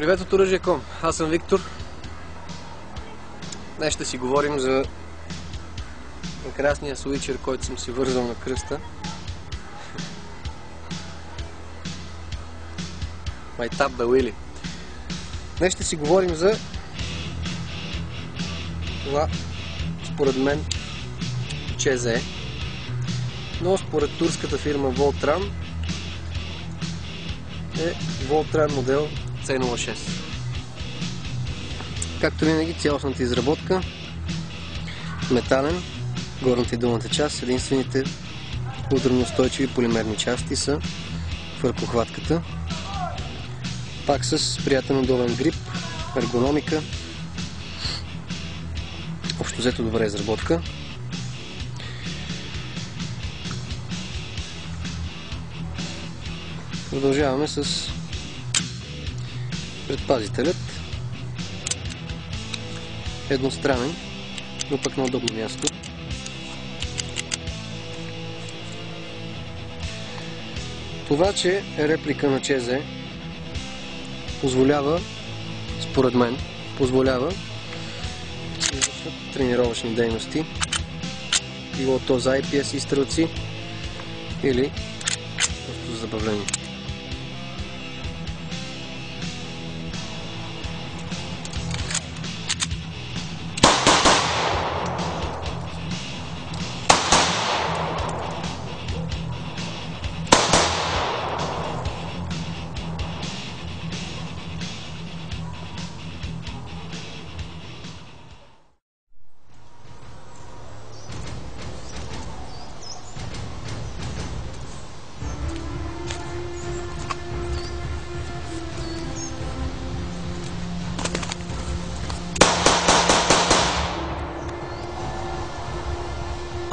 Привет от оръжие.com. Аз съм Виктор. Днес ще си говорим за красния свичер, който съм си вързал на кръста. Майтап бе, Уили. Днес ще си говорим за това, според мен, ЧЗ, но според турската фирма Voltran е Voltran модел C06. Както винаги, цялостната изработка метален, горната и долната част, единствените ударноустойчиви полимерни части са в ръкохватката, пак с приятен удобен грип, ергономика, общо взето добра изработка. Продължаваме с предпазителят, едностранен, но пък на удобно място. Това, че е реплика на ЧЗ, позволява, според мен, да се извършват тренировъчни дейности, било то за IPS изстрелци или просто за забавление.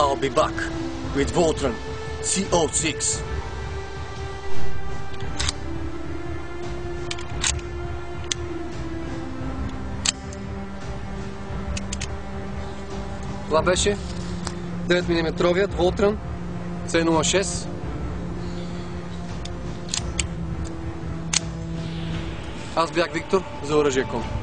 I'll be back with Voltran C06. Това беше 9 мм Voltran C06. Аз бях Виктор за оръжие.com.